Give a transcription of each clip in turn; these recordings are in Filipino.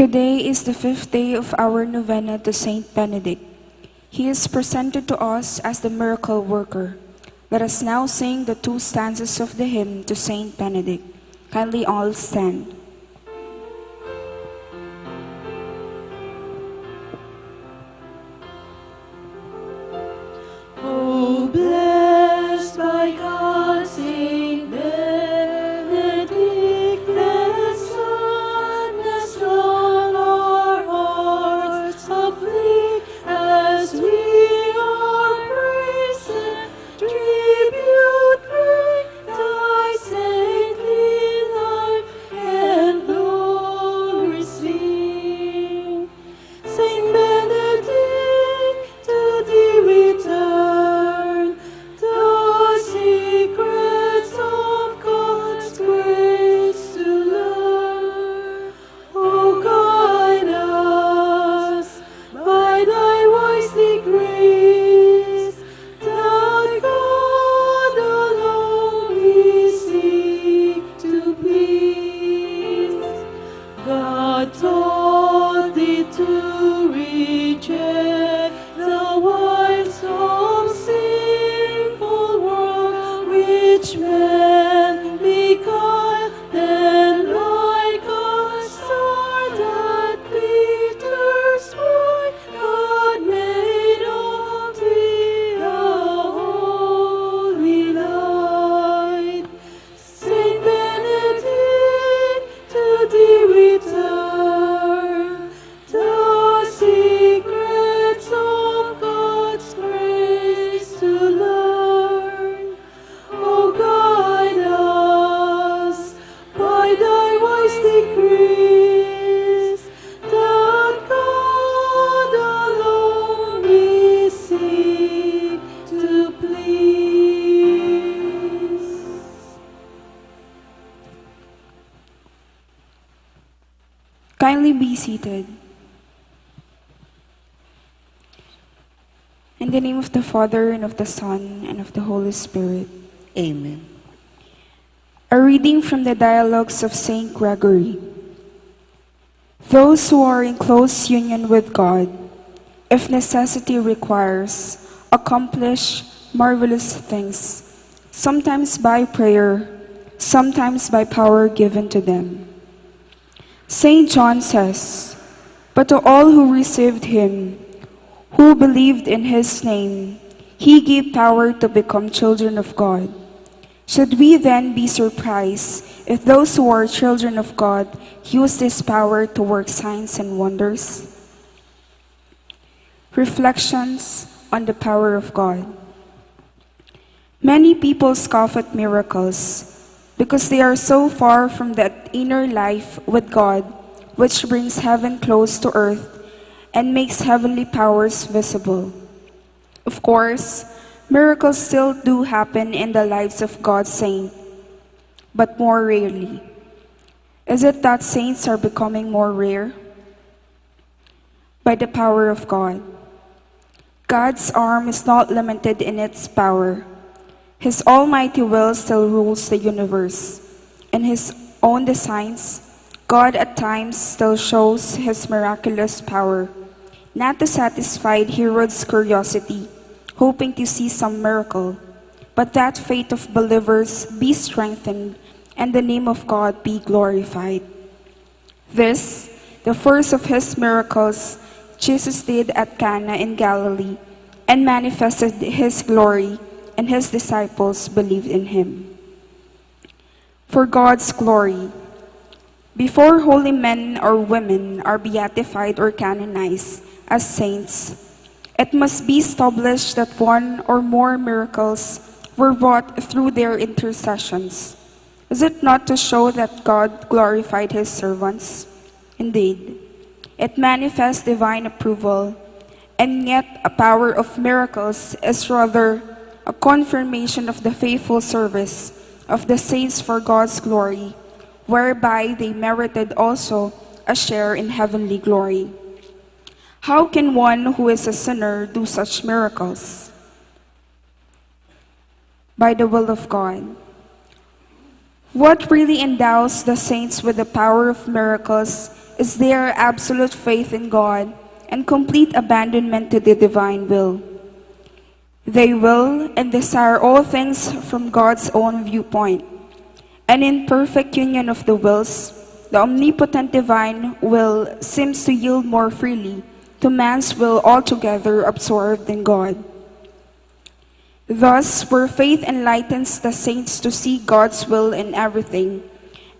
Today is the fifth day of our novena to Saint Benedict. He is presented to us as the miracle worker. Let us now sing the two stanzas of the hymn to Saint Benedict. Kindly all stand. Oh, blessed by God, Saint Benedict, let sadness lull our hearts afflict as we are praising, tribute bring thy saintly life and glory sing. Saint Benedict, to thee we turn, the secrets of God's grace to learn. O guide us by thy wise decrees, that God alone we seek to please. God taught thee to reject the wiles of sinful world, which men beguile, then like a star that glitters bright, God made of thee a holy light. Saint Benedict, to thee we turn, the secrets of God's grace to learn. O guide us by thy wise decrees, that God alone we seek to please. Kindly be seated. In the name of the Father, and of the Son, and of the Holy Spirit. Amen. A reading from the Dialogues of Saint Gregory. Those who are in close union with God, if necessity requires, accomplish marvelous things, sometimes by prayer, sometimes by power given to them. Saint John says, "But to all who received him, who believed in his name, he gave power to become children of God." Should we then be surprised if those who are children of God use this power to work signs and wonders? Reflections on the power of God. Many people scoff at miracles because they are so far from that inner life with God which brings heaven close to earth and makes heavenly powers visible. Of course, miracles still do happen in the lives of God's saints, but more rarely. Is it that saints are becoming more rare? By the power of God. God's arm is not limited in its power. His almighty will still rules the universe. In his own designs, God at times still shows his miraculous power, not to satisfy Herod's curiosity, hoping to see some miracle, but that faith of believers be strengthened and the name of God be glorified. This, the first of his miracles, Jesus did at Cana in Galilee and manifested his glory, and his disciples believed in him. For God's glory. Before holy men or women are beatified or canonized as saints, it must be established that one or more miracles were wrought through their intercessions. Is it not to show that God glorified his servants? Indeed, it manifests divine approval, and yet a power of miracles is rather a confirmation of the faithful service of the saints for God's glory, whereby they merited also a share in heavenly glory. How can one who is a sinner do such miracles? By the will of God. What really endows the saints with the power of miracles is their absolute faith in God and complete abandonment to the divine will. They will and desire all things from God's own viewpoint. And in perfect union of the wills, the omnipotent divine will seems to yield more freely to man's will altogether absorbed in God. Thus, where faith enlightens the saints to see God's will in everything,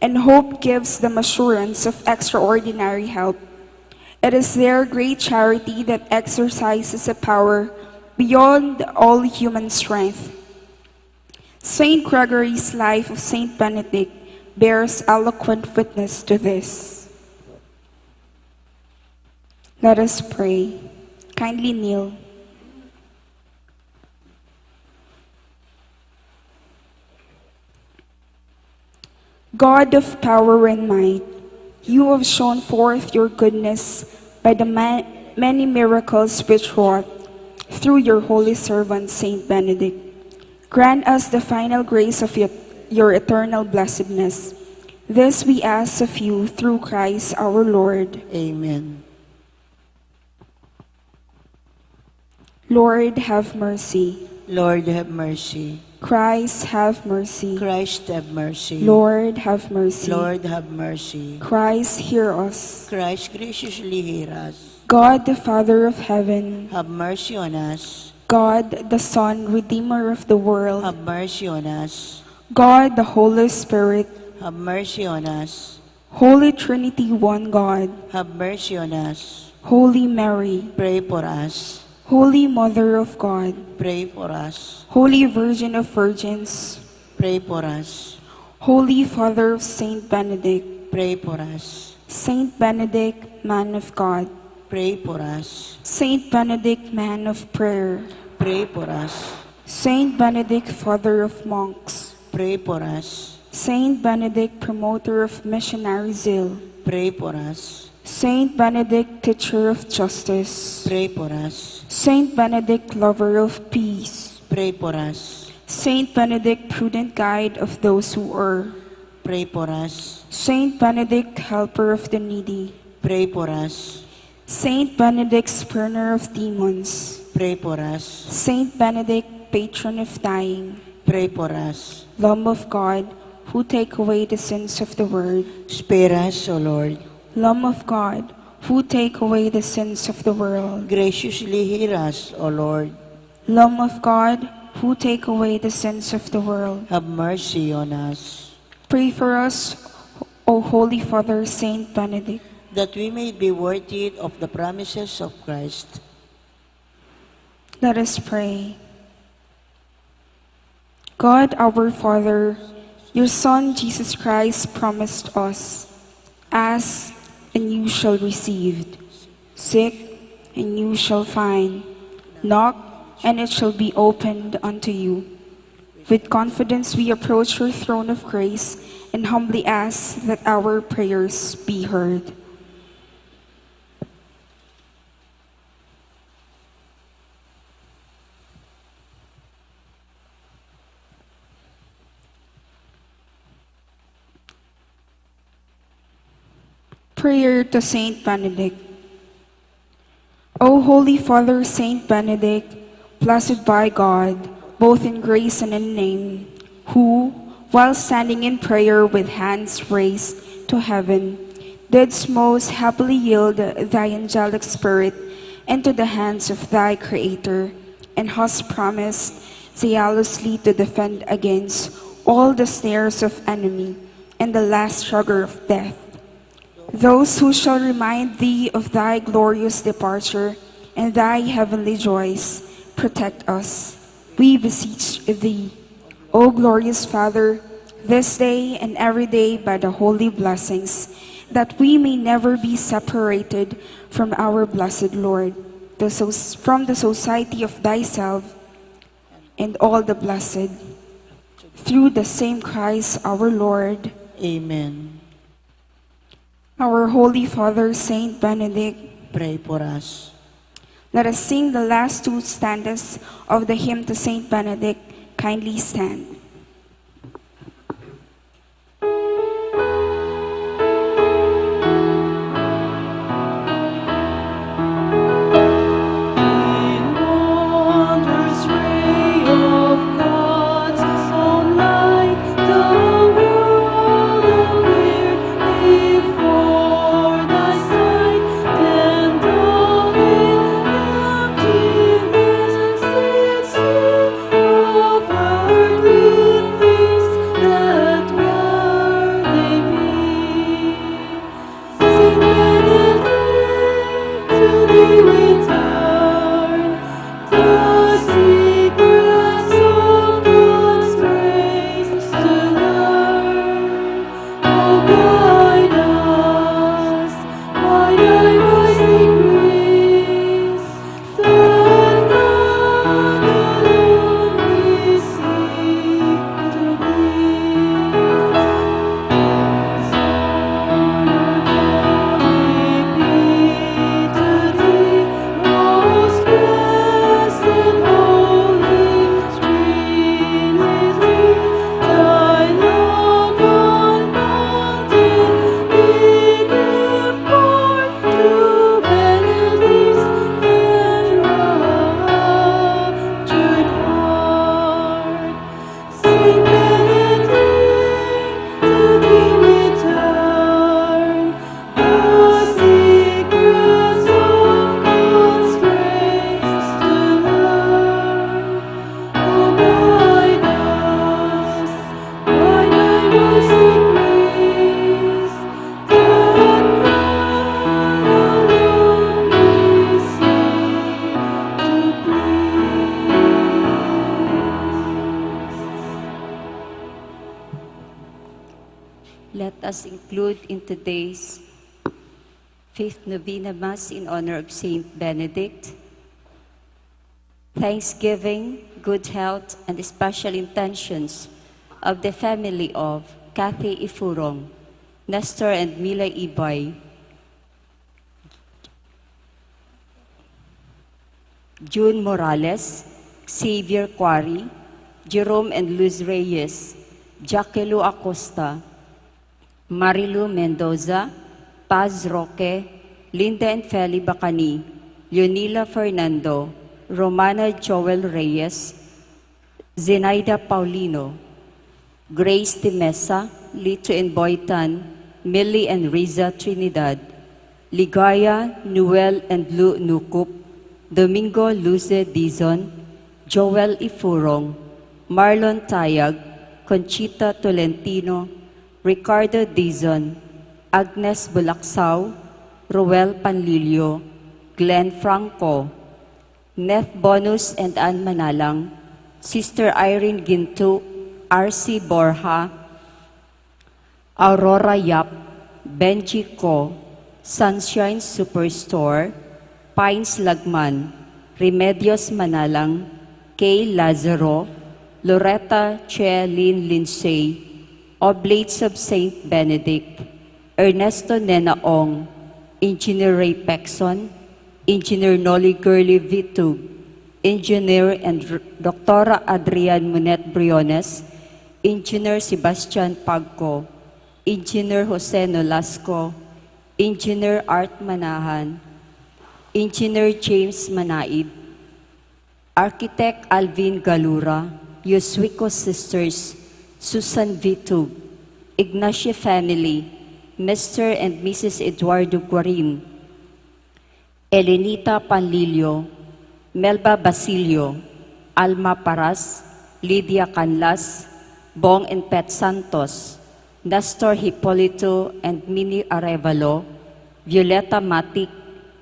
and hope gives them assurance of extraordinary help, it is their great charity that exercises a power beyond all human strength. Saint Gregory's Life of Saint Benedict bears eloquent witness to this. Let us pray. Kindly kneel. God of power and might, you have shown forth your goodness by the many miracles which wrought through your holy servant Saint Benedict. Grant us the final grace of your eternal blessedness. This we ask of you through Christ our Lord. Amen. Lord, have mercy. Lord, have mercy. Christ, have mercy. Christ, have mercy. Lord, have mercy. Lord, have mercy. Christ, hear us. Christ, graciously hear us. God, the Father of heaven, Have mercy on us. God, the Son, Redeemer of the world, Have mercy on us. God, the Holy Spirit, Have mercy on us. Holy Trinity, one God, Have mercy on us. Holy Mary, Pray for us. Holy Mother of God, Pray for us. Holy Virgin of Virgins, Pray for us. Holy Father of Saint Benedict, Pray for us. Saint Benedict, man of God, Pray for us. Saint Benedict, man of prayer, Pray for us. Saint Benedict, father of monks, Pray for us. Saint Benedict, promoter of missionary zeal, Pray for us. Saint Benedict, teacher of justice, Pray for us. Saint Benedict, lover of peace, Pray for us. Saint Benedict, prudent guide of those who err, Pray for us. Saint Benedict, helper of the needy, Pray for us. Saint Benedict, spurner of demons, Pray for us. Saint Benedict, patron of dying, Pray for us. Lamb of God, who take away the sins of the world, Spare us, O Lord. Lamb of God, who take away the sins of the world, Graciously hear us, O Lord. Lamb of God, who take away the sins of the world, Have mercy on us, pray for us, O Holy Father Saint Benedict. that we may be worthy of the promises of Christ. Let us pray. God, our Father, your Son Jesus Christ promised us, ask and you shall receive, seek and you shall find, knock and it shall be opened unto you. With confidence we approach your throne of grace and humbly ask that our prayers be heard. Prayer to Saint Benedict. O Holy Father Saint Benedict, blessed by God, both in grace and in name, who, while standing in prayer with hands raised to heaven, didst most happily yield thy angelic spirit into the hands of thy Creator, and hast promised zealously to defend against all the snares of enemy and the last struggle of death those who shall remind thee of thy glorious departure and thy heavenly joys. Protect us, we beseech thee, O glorious Father, this day and every day by the holy blessings, that we may never be separated from our blessed Lord, from the society of thyself and all the blessed, through the same Christ our Lord. Amen. Our Holy Father, Saint Benedict, Pray for us. let us sing the last two stanzas of the hymn to Saint Benedict. Kindly stand. Let us include in today's Fifth Novena Mass in honor of Saint Benedict, thanksgiving, good health, and special intentions of the family of Kathy Ifurong, Nestor and Mila Ibay, June Morales, Xavier Quarry, Jerome and Luz Reyes, Jaquelu Acosta, Marilu Mendoza, Paz Roque, Linda and Feli Bacani, Leonila Fernando, Romana Joel Reyes, Zenaida Paulino, Grace de Mesa, Lito and Boytan, Millie and Riza Trinidad, Ligaya, Noel and Lu Nukup, Domingo Luce Dizon, Joel Ifurong, Marlon Tayag, Conchita Tolentino, Ricardo Dizon, Agnes Bulacsaw, Roel Panlilio, Glenn Franco, Neth Bonus and Ann Manalang, Sister Irene Ginto, R.C. Borja, Aurora Yap, Benji Ko, Sunshine Superstore, Pines Lagman, Remedios Manalang, Kay Lazaro, Loretta Che Lin Lindsay, Oblates of Saint Benedict, Ernesto Nenaong, Engineer Ray Pexon, Engineer Noli Gurley Vitug, Engineer and Dr. Adrian Munet Briones, Engineer Sebastian Pagco, Engineer Jose Nolasco, Engineer Art Manahan, Engineer James Manaid, Architect Alvin Galura, Yoswiko Sisters, Susan Vitug, Ignacio family, Mr. and Mrs. Eduardo Guarin, Elenita Panlilio, Melba Basilio, Alma Paras, Lydia Canlas, Bong and Pet Santos, Nestor Hipolito and Minnie Arevalo, Violeta Matic,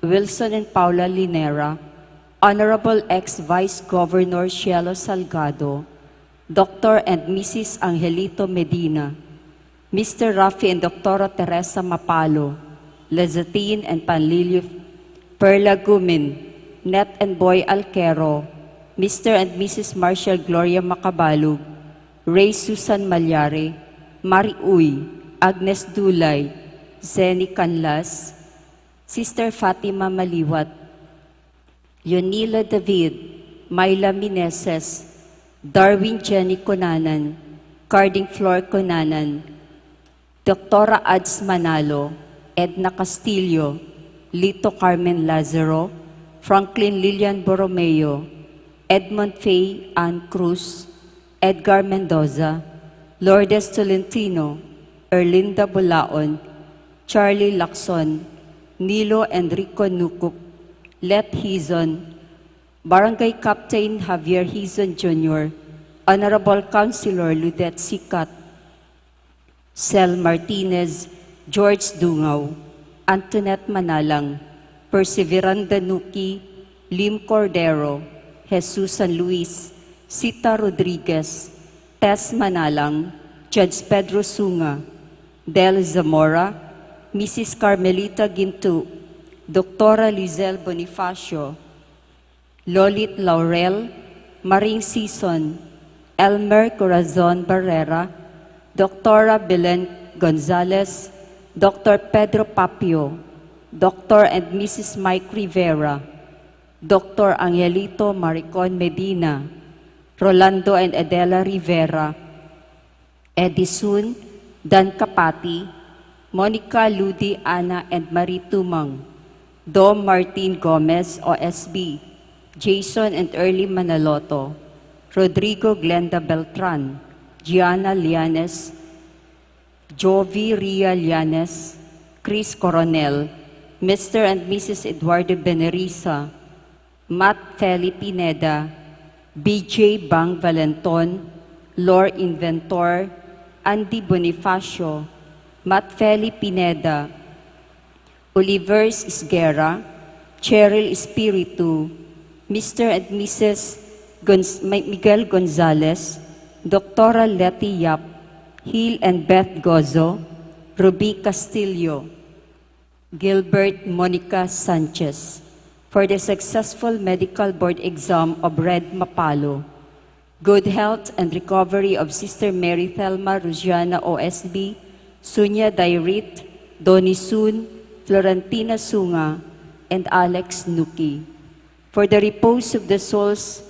Wilson and Paula Linera, Honorable ex-Vice Governor Cielo Salgado, Dr. and Mrs. Angelito Medina, Mr. Rafi and Dr. Teresa Mapalo, Lezatin and Panlilio Perla Gumin, Net and Boy Alquero, Mr. and Mrs. Marshall Gloria Macabalug, Ray Susan Malyari, Mari Uy, Agnes Dulay, Zeni Canlas, Sister Fatima Maliwat, Yonila David, Myla Mineses, Darwin Jenny Conanan, Carding Flor Conanan, Dr. Ads Manalo, Edna Castillo, Lito Carmen Lazaro, Franklin Lilian Borromeo, Edmond Faye Ann Cruz, Edgar Mendoza, Lourdes Tolentino, Erlinda Bulaon, Charlie Lacson, Nilo Enrico Nukup, Let Hizon, Barangay Captain Javier Hizon Jr., Honorable Councilor Ludet Sikat, Sel Martinez, George Dungaw, Antoinette Manalang, Perseveranda Nuki, Lim Cordero, Jesus San Luis, Sita Rodriguez, Tess Manalang, Judge Pedro Sunga, Del Zamora, Mrs. Carmelita Gintu, Dr. Lizelle Bonifacio, Lolit Laurel, Maring Sison, Elmer Corazon Barrera, Dr. Belen Gonzalez, Dr. Pedro Papio, Dr. and Mrs. Mike Rivera, Dr. Angelito Maricon Medina, Rolando and Adela Rivera, Edison, Dan Kapati, Monica Ludi Ana and Marie Tumang, Dom Martin Gomez, OSB, Jason and Early Manaloto, Rodrigo Glenda Beltran, Gianna Lianes, Jovi Ria Lianes, Chris Coronel, Mr. and Mrs. Eduardo Beneriza, Matt Feli Pineda, BJ Bang Valenton, Lore Inventor, Andy Bonifacio, Matt Feli Pineda, Olivers Isguera, Cheryl Espiritu, Mr. and Mrs. Miguel Gonzalez, Dr. Letty Yap, Hill and Beth Gozo, Ruby Castillo, Gilbert Monica Sanchez, for the successful medical board exam of Red Mapalo. Good health and recovery of Sister Mary Thelma Rusiana OSB, Sunya Dairit, Donnie Sun, Florentina Sunga, and Alex Nuki. For the repose of the souls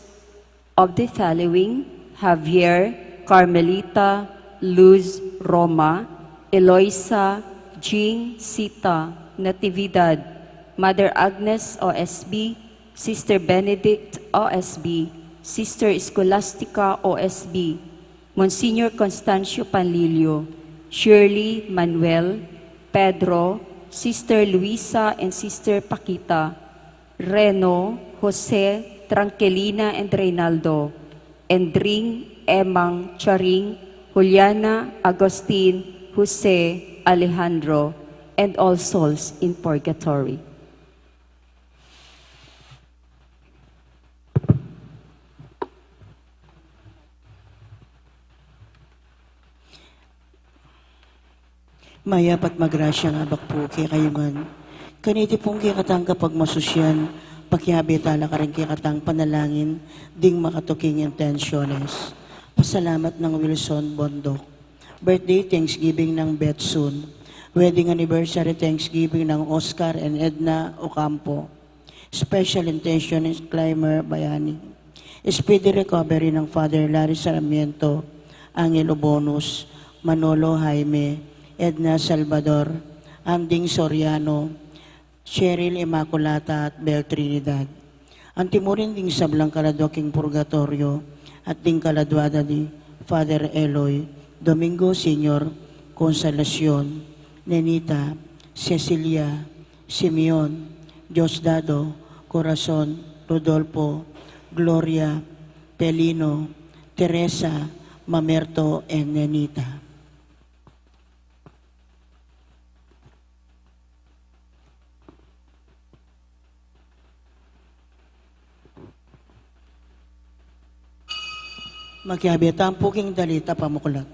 of the following: Javier, Carmelita, Luz, Roma, Eloisa, Jean, Sita, Natividad, Mother Agnes OSB, Sister Benedict OSB, Sister Scholastica OSB, Monsignor Constancio Panlilio, Shirley, Manuel, Pedro, Sister Luisa and Sister Paquita, Reno, Jose, Tranquilina and Reynaldo, Endring, Emang, Charing, Juliana, Agustin, Jose, Alejandro, and all souls in purgatory. Mayapat magrasya nga bakpo kay kayungan. Kaniti pong kikatang kapag masusyan, pagyabi tala ka rin kikatang panalangin, ding makatuking intensyones. Pasalamat ng Wilson Bondok. Birthday Thanksgiving ng Betsun. Wedding anniversary Thanksgiving ng Oscar and Edna Ocampo. Special intention is Clymer Bayani. Speedy recovery ng Father Larry Sarmiento, Angelo Bonus, Manolo Jaime, Edna Salvador, Anding Soriano, Cheryl Immaculata at Bel Trinidad. Ang timurin ding sablang kaladoking purgatorio at ding kaladwada ni Father Eloy, Domingo Senior, Consolacion, Nenita, Cecilia, Simeon, Diosdado, Corazon, Rodolfo, Gloria, Pelino, Teresa, Mamerto, and Nenita. Magkabita ang puking dalita pamukulat.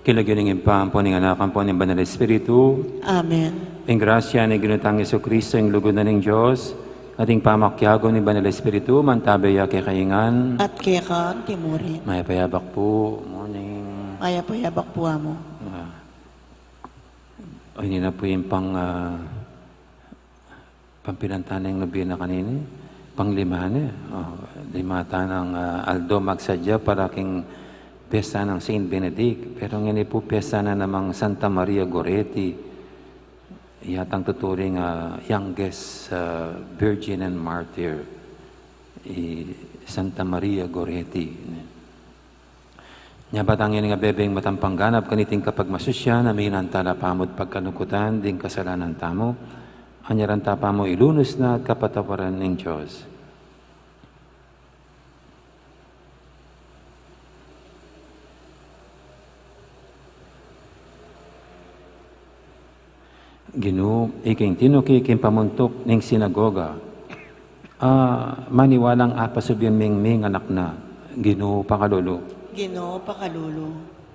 Kilagyan ng impampo ng anakan po ng Banal Espiritu. Amen. Ang grasya ni Ginutang Jesucristo, ang lugo na ng Diyos, ating pamakyago ni Banal Espiritu, mantabaya kay kaingan. At kaya ka, timurin. May payabak po, morning. Maya payabak po mo. Hindi na po yung pampinantan ng nobina kanini. Panglima na. Limata ng Aldo magsadya para king piyesta ng Saint Benedict. Pero ngayon po piyesta na namang Santa Maria Goretti. Yatang tuturing youngest virgin and martyr. Santa Maria Goretti. Nya batangin nga bebeng matampangganap kaniting kapag masusya na minantala pamod pagkanukutan ding kasalanan tamo, anyaran tapamo ilunos na at kapatawaran ng Diyos. Ginoo, iking tinuki king pamuntok ning sinagoga. Maniwalang apasubyan ming anak na. Ginoo pakalolo. Ginoo pakalulu.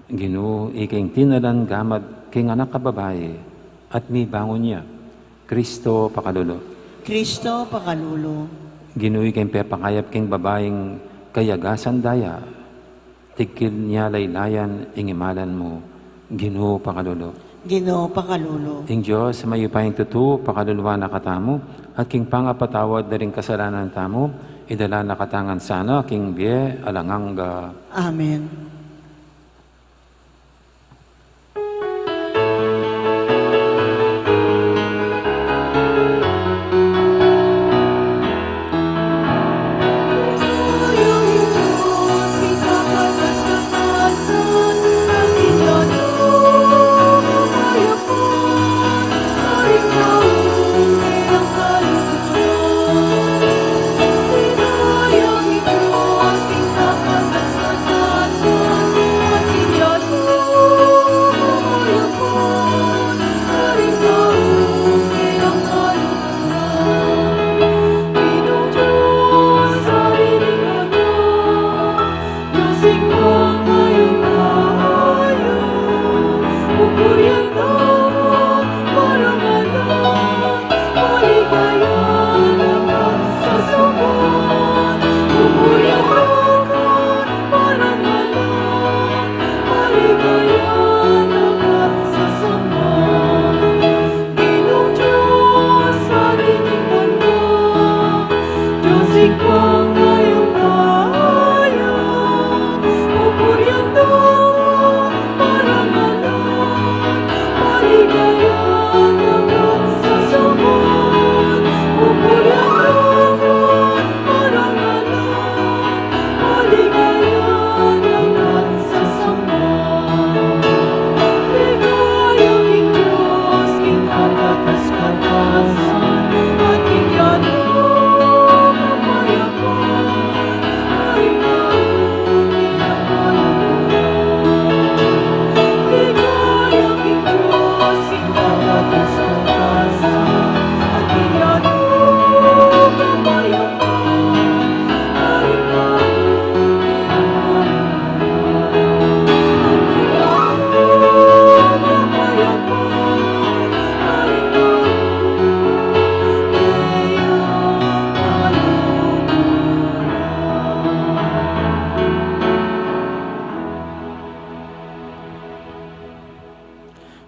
Ginoo, iking tinalan gamad king anak ka babae at mi bangon niya. Kristo pakalolo. Kristo pakalulu. Ginoo, iking pepakayap king babaeng kayagasan daya. Tigkil niya laylayan ingimalan mo. Ginoo pakalolo. Ginoo pakalulu. Ing Diyos, may ipahing tutu, pakaluluwa na katamo, at king pangapatawad na rin kasalanan tamo, idala na katangan sana, king biye, alanganga. Amen.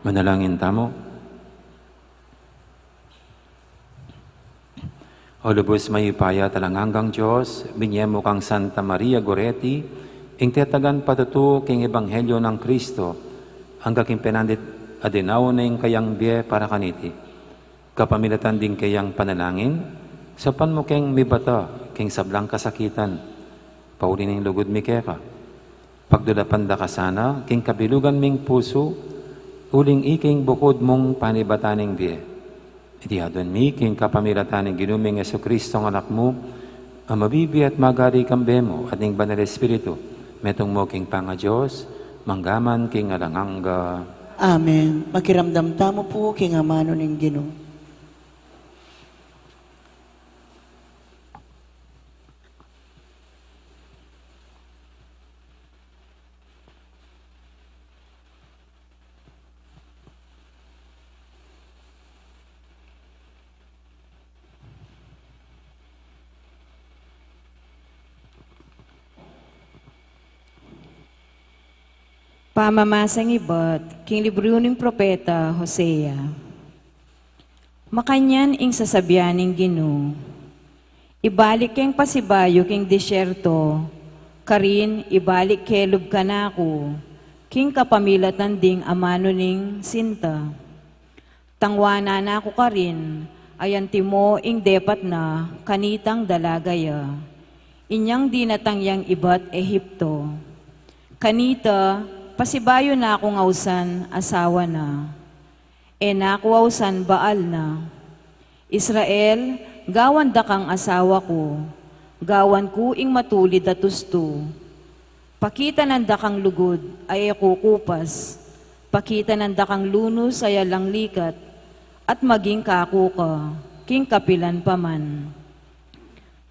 Manalangin tamo. O lubos may ipaya talanganggang Diyos, binyemo kang Santa Maria Goretti, ing tetagan patutu king Ebanghelyo ng Kristo, ang kaking penandit adinaw na ing kayang biye para kaniti. Kapamilatan din kayang panalangin, sa panmukeng mibata, king sablang kasakitan, paulin ng lugod mi keka. Pagdulapan da ka sana, king kabilugan ming puso, uling iking bukod mong panibataning biye. Itihadon mi, king kapamilataning ginuming Yesu Kristo ng anak mo, ang mabibi at magari kambe mo at ning banal Espiritu, metong mo king panga Diyos, manggaman king alanganga. Amen. Makiramdam tamo po king amano ning Ginoo. Pamamasang ibat, king libro ng propeta Hosea. Makanyan ing sasabyaning Ginoo, ibalik keng pasibayo king disyerto, karin ibalik kelub kanako, king kapamilatan ding amano ning sinta. Tangwana na ako karin, ayan timo ing depat na kanitang dalagaya. Inyang dinatangyang iba't Ehipto. Kanita, pasibayo na akong ausan, asawa na. E naku ausan, Baal na. Israel, gawan da kang asawa ko. Gawan ko ing matulid at tusto. Pakita nanda kang lugod, ay kukupas. Pakita nanda kang lunos, ay alang likat. At maging kako ka, king kapilan paman.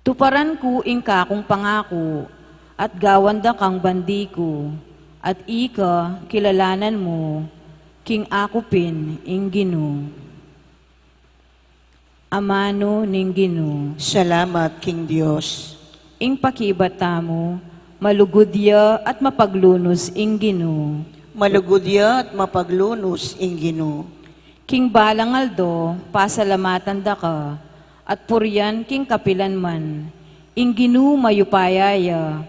Tuparan ko ing kakong pangako, at gawanda kang bandi ko, at ika kilalanan mo, king akupin ing Ginoo. Amano ning Ginoo, Salamat, King Diyos. ing pakibata mo, malugudya at mapaglunos ing Ginoo. Malugudya at mapaglunos ing Ginoo. King balangaldo, pasalamatan da ka, at puryan king kapilan man, ing Ginoo mayupayaya,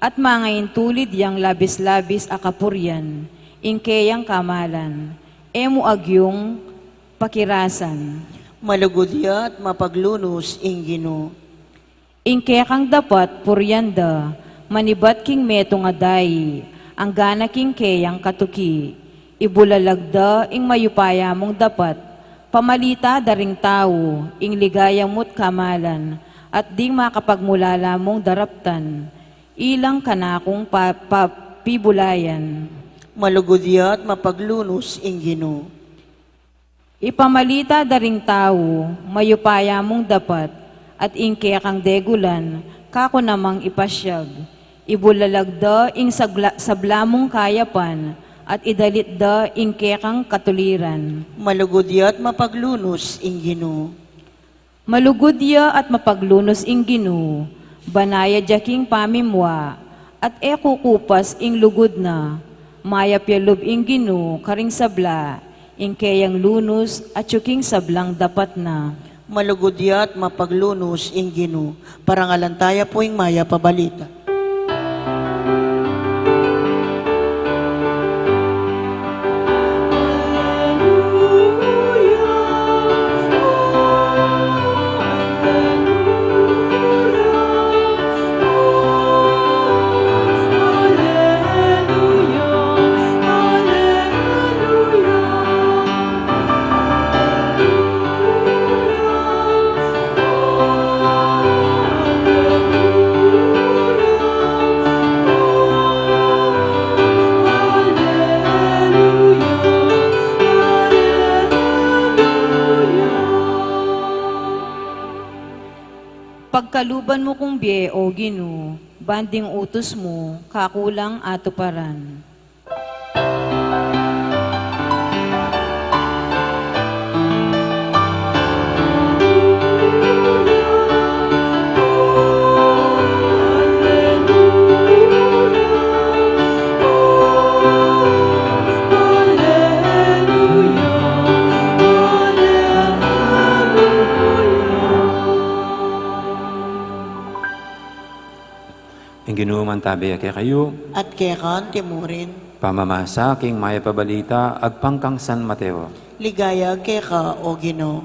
at mga intulid yang labis-labis akapuryan, ing keyang kamalan, emo agyong pakirasan. Malugudya at mapaglunos ing Ginoo. Ing kekang dapat puryanda, manibat king meto nga dayi, ang gana king keyang katuki, ibulalagda ing mayupaya mong dapat, pamalita daring tao, ing ligaya mo't kamalan, at ding makapagmulala mong daraptan, ilang kanakong pibulayan. Malugudya at mapaglunos ing Ginoo. Ipamalita daring tao, mayupaya mong dapat, at ingke kang degulan, kako namang ipasyag. Ibulalagda ing sablamong kayapan, at idalitda ingke kang katuliran. Malugudya at mapaglunos ing Ginoo. Malugudya at mapaglunos ing Ginoo, banaya jaking pamimwa, at kukupas ing lugod na, mayapyalub ing Ginoo, karing sabla, ing kayang lunos at yuking sablang dapat na. Malugudya at mapaglunos ing Ginoo. Parangalan tayo po ing maya pabalita. Pagkaluban mo kung biye o Ginoo, banding utos mo, kakulang atuparan. Ang Ginoo man tabi kay kayo, At kekan timurin. pamamasa king maya pabalita, agpangkang San Mateo. Ligaya keka o Ginoo.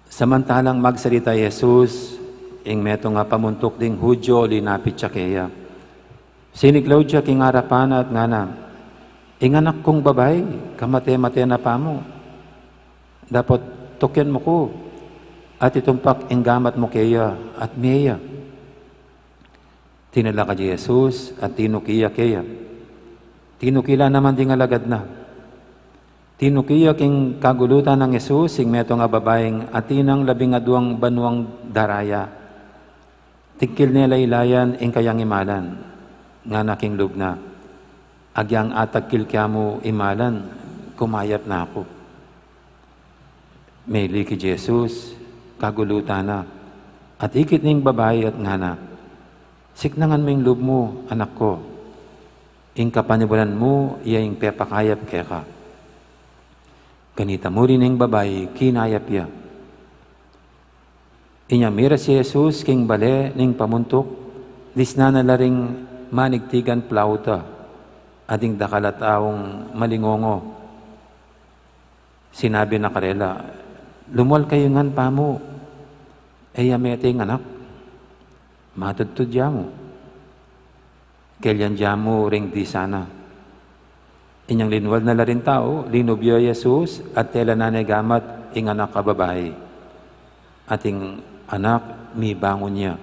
Samantalang magsalita Jesus, ing meto nga pamuntok ding Hudyo linapit siya kaya. Siniklaw siya king harapan at ngana, ing anak kong babay, kamate-mate na pa mo. Dapat tukyan mo ko, at itumpak ing gamat mo kaya at miya. Tinala ka di Jesus at tinukiya kaya. Tinukila naman ding alagad na. Tinukiya king kagulutan ng Jesus, ing meto nga babaeng atinang 12 banuang daraya. Tigkil nila ilayan ing kayang imalan, nga naking lubna. Agyang atagkil kya mo imalan, kumayat na ako. May liki Jesus, kagulutan na. At ikit ning babae at ngana, siknangan mo yung loob mo, anak ko. Ing kapanibulan mo, iya ing pepakayap kaya ka. Ganita mo rin ang babae, kinayap ya. Inya mira si Jesus, king bale, ning pamuntok, disna na laring manigtigan plauta, ading dakalataong malingongo. Sinabi na karela, lumual kayo ngan pa mo, ay ameting anak. matudtud mo. Kailan mo ring di sana. Inyang linwal na larin tao, linubyo Jesus, at tela gamat ing anak ka babae. Ating anak, mi bangon niya.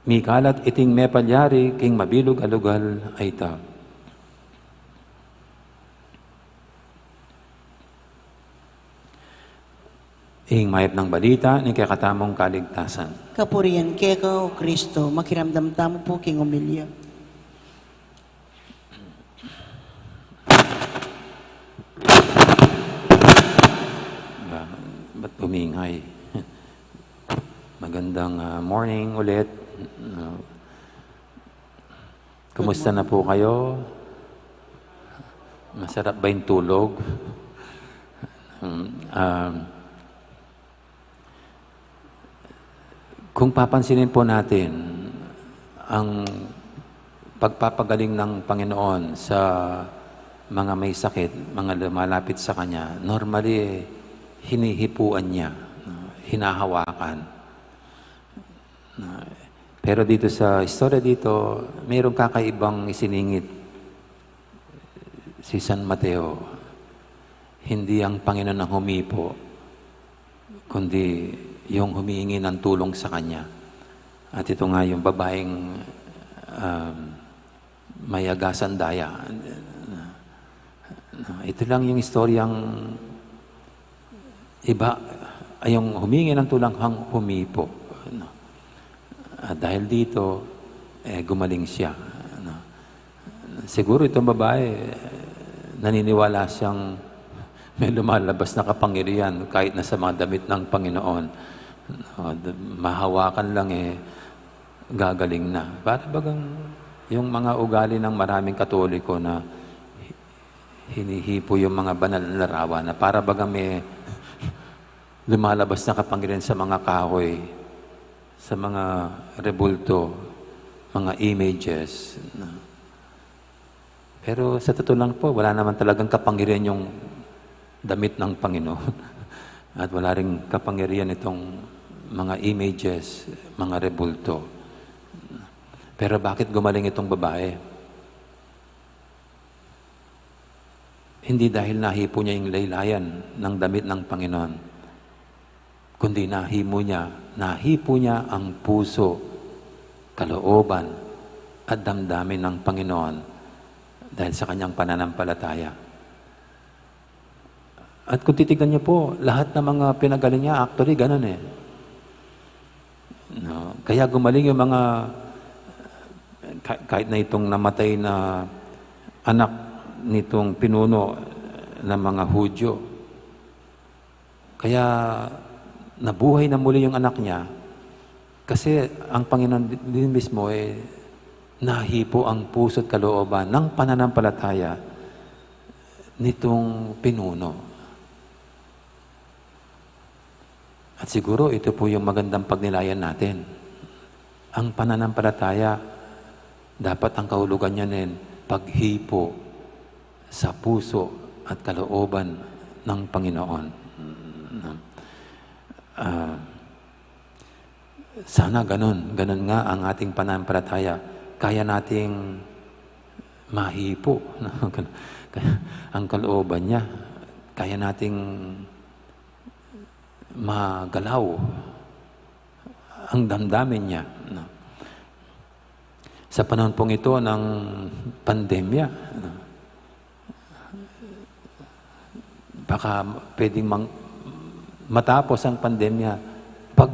Mi kalat iting me palyari, king mabilog alugal ay ta. Ing mayap ng balita, ni kakatamong kaligtasan. Kapurian kay ka, O Kristo, makiramdam tamo po king umilya. Ba't umingay? Magandang morning ulit. Kumusta na po kayo? Masarap ba yung tulog? Kung papansinin po natin ang pagpapagaling ng Panginoon sa mga may sakit, mga lumalapit sa Kanya, normally hinihipuan niya, hinahawakan. Pero dito sa istorya dito, mayroong kakaibang isiningit si San Mateo. Hindi ang Panginoon ang humipo, kundi yung humihingi ng tulong sa kanya. At ito nga yung babaeng may agasan daya. Ito lang yung istoryang iba, ay yung humingi ng tulong hang humipo. At dahil dito, gumaling siya. Siguro itong babae, naniniwala siyang may lumalabas na kapangyarihan kahit na sa mga damit ng Panginoon. Mahawakan lang gagaling na. Para bagang yung mga ugali ng maraming Katoliko na hinihipo yung mga banal na larawan na para bagang may lumalabas na kapangyarihan sa mga kahoy, sa mga rebulto, mga images. Pero sa totoo lang po, wala naman talagang kapangyarihan yung damit ng Panginoon. At wala ring kapangyarihan itong mga images, mga rebulto. Pero bakit gumaling itong babae? Hindi dahil nahipo niya yung laylayan ng damit ng Panginoon, kundi nahipo niya ang puso, kalooban, at damdamin ng Panginoon dahil sa kanyang pananampalataya. At kung titignan niyo po, lahat ng mga pinagaling niya, actually, ganun No? Kaya gumaling yung mga, kahit na itong namatay na anak nitong pinuno ng mga Hudyo. Kaya nabuhay na muli yung anak niya kasi ang Panginoon din mismo nahipo ang puso't kalooban ng pananampalataya nitong pinuno. At siguro ito po yung magandang pagnilayan natin. Ang pananampalataya, dapat ang kahulugan niya paghipo sa puso at kalooban ng Panginoon. Sana ganun nga ang ating pananampalataya. Kaya nating mahipo ang kalooban niya. Kaya nating magalaw ang damdamin niya. Sa panahon pong ito ng pandemya, baka pwedeng matapos ang pandemya pag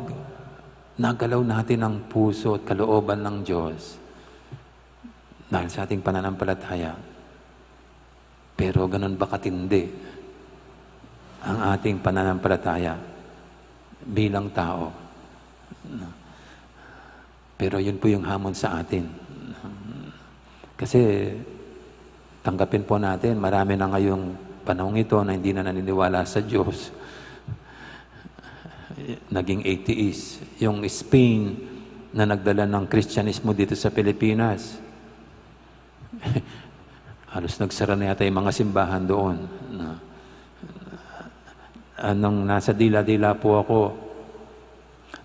nagalaw natin ang puso at kalooban ng Diyos dahil sa ating pananampalataya. Pero ganun ba katindi ang ating pananampalataya bilang tao? Pero yun po yung hamon sa atin. Kasi tanggapin po natin, marami na ngayong panahon ito na hindi na naniniwala sa Diyos. Naging atheist. Yung Spain na nagdala ng Kristyanismo dito sa Pilipinas. Halos nagsara na yata yung mga simbahan doon. Nung nasa dila-dila po ako,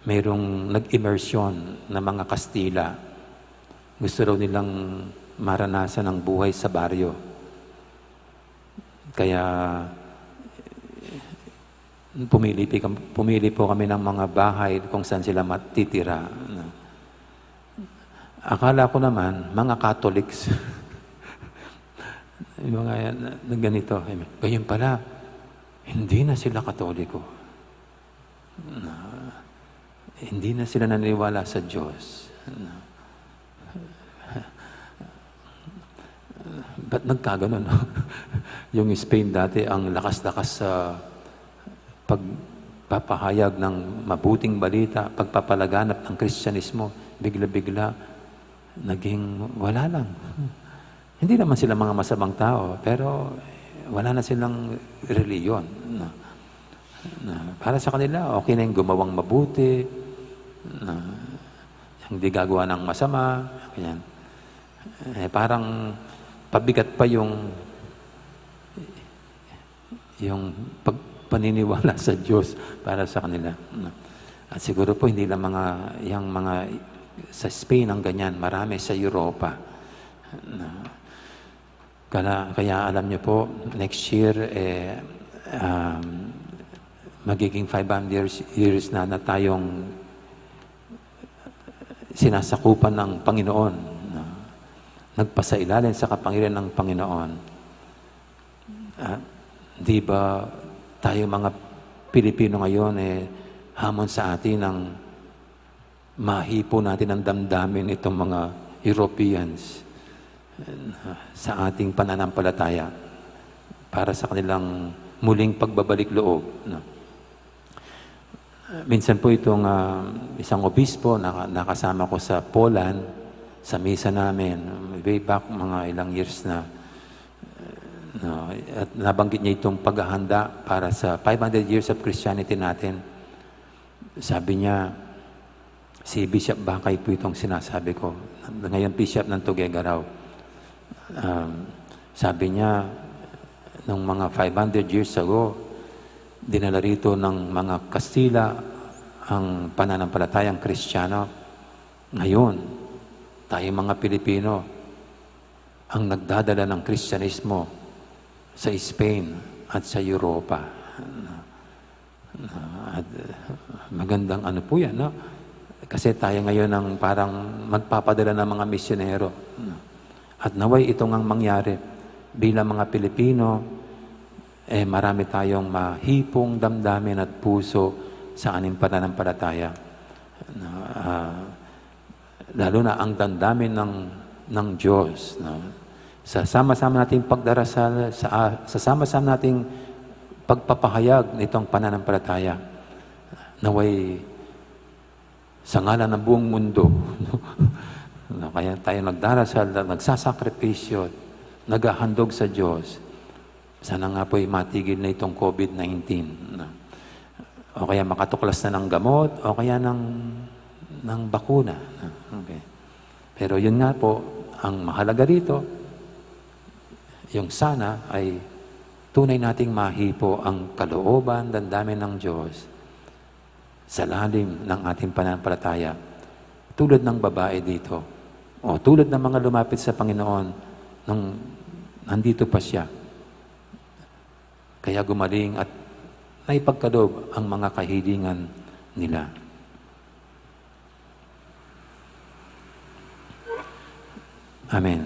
mayroong nag-immersion na mga Kastila. Gusto raw nilang maranasan ang buhay sa baryo. Kaya pumili po kami ng mga bahay kung saan sila matitira. Akala ko naman, mga Catholics, yung mga ganito, ganyan pala, hindi na sila Katoliko. Hindi na sila naniniwala sa Diyos. Ba't nagkaganon? Yung Spain dati, ang lakas-lakas sa pagpapahayag ng mabuting balita, pagpapalaganap ng Kristyanismo, bigla-bigla, naging wala lang. Hindi naman sila mga masamang tao, pero wala na silang reliyon. Para sa kanila, okay na yung gumawang mabuti, hindi gagawa ng masama, ganyan. Parang pabigat pa yung paniniwala sa Diyos para sa kanila. At siguro po hindi lang yung mga sa Spain ang ganyan, marami sa Europa. Kaya alam niyo po, next year magiging 500 years na tayong sinasakupan ng Panginoon. Nagpasailalim sa kapangyarihan ng Panginoon. Di ba tayo mga Pilipino ngayon hamon sa atin ang mahipo natin ang damdamin itong mga Europeans sa ating pananampalataya para sa kanilang muling pagbabalik loob. Minsan po itong isang obispo nakasama ko sa Poland sa misa namin way back mga ilang years na. At nabanggit niya itong paghahanda para sa 500 years of Christianity natin. Sabi niya, si Bishop Bakay po itong sinasabi ko. Ngayon Bishop ng Tuguegarao. Sabi niya, nung mga 500 years ago, dinala rito ng mga Kastila ang pananampalatayang Kristiyano. Ngayon, tayo mga Pilipino, ang nagdadala ng Kristyanismo sa Spain at sa Europa. At magandang ano po yan, no? Kasi tayo ngayon ang parang magpapadala ng mga misyonero. At naway itong ang mangyari bilang mga Pilipino, marami tayong mahipong damdamin at puso sa aning pananampalataya. Lalo na ang damdamin ng Diyos. Sa sama-sama nating pagdarasal, sa sama-sama nating pagpapahayag nitong pananampalataya, naway sa ngalan ng buong mundo, kaya tayo nagdarasal, nagsasakripisyo, naghahandog sa Diyos. Sana nga po'y matigil na itong COVID-19. O kaya makatuklas na ng gamot, o kaya ng bakuna. Okay. Pero yun nga po, ang mahalaga rito, yung sana ay tunay nating mahipo ang kalooban, damdamin ng Diyos sa lalim ng ating pananampalataya. Tulad ng babae dito, o tulad ng mga lumapit sa Panginoon nung nandito pa siya. Kaya gumaling at naipagkaloob ang mga kahilingan nila. Amen.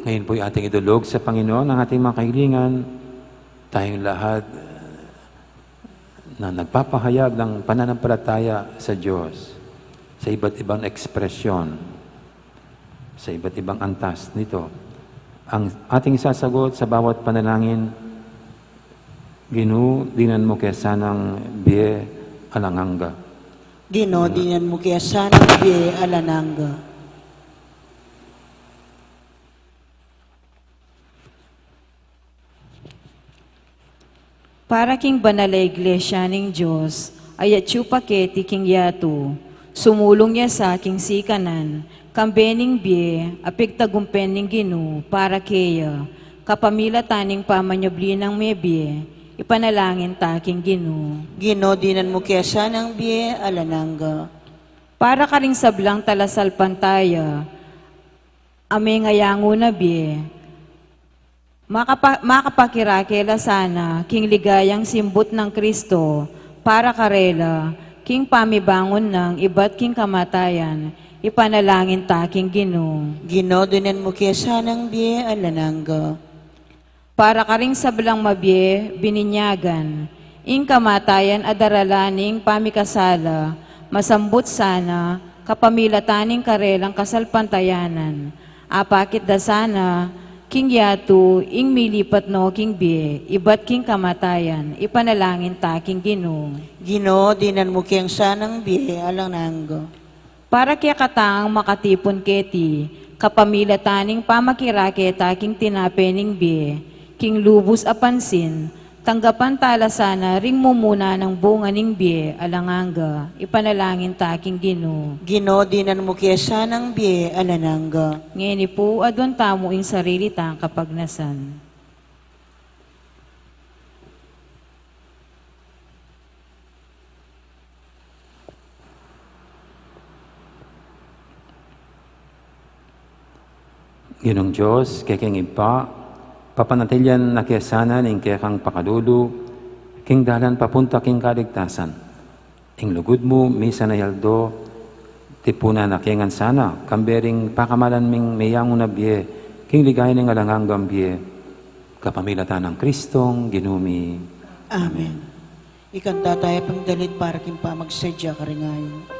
Ngayon po ating idulog sa Panginoon ang ating mga kahilingan. Tayong lahat na nagpapahayag ng pananampalataya sa Diyos sa iba't ibang ekspresyon, sa iba't ibang antas nito. Ang ating sasagot sa bawat panalangin, Ginoo, dinan mo kaya sanang biye alanganga. Ginoo, dinan mo kaya sanang biye alananga. Para king banal na iglesia ng Diyos, ay atyu paketi king yatu, sumulong niya sa aking sikanan, kambening bie, apig tagumpen ng Ginoo, para kaya, kapamila taning pamanyabli ng mebie, ipanalangin taking Ginoo. Ginodinan mo kaya sanang biye alananga. Para ka ring sablang talasal pantaya, ame ngayango na biye, makapakirakela sana, king ligayang simbot ng Kristo, para karela, king pamibangon ng iba't king kamatayan, ipanalangin taking Ginoo. Ginodinan mo kaya sanang biye alananga. Para ka ring sablang mabye, bininyagan, ing kamatayan adaralaning pamikasala, masambut sana, kapamilataning karelang kasalpantayanan, apakit da sana, king yatu, ing milipat no king bie, iba't king kamatayan, ipanalangin taking Ginoo. Ginodinan mo kaya sanang biye alananga. Para kaya katangang makatipon keti, kapamilataning pamakirake taking tinapening bie, king lubos apansin, tanggapan tala sana ring mumuna ng bunga ning bie, alanganga, ipanalangin taking Ginoo. Ginodinan mo kaya sanang biye alananga. Ngeni po, adwan tamo ing sarili tang kapagnasan. Ginong Diyos, kekeng ipa, papanatilian na kesanan ing kekang pakalulu, king dalan papunta king kaligtasan. Ing lugod mo, misa na yaldo, tipuna na kengan sana, kambering pakamalan ming mayang unabye, king ligay ng alangang gambye, kapamilatan ng Kristong ginumi. Amen. Ikanta tayo pang dalit para kimpa magsadya ka rin ngayon.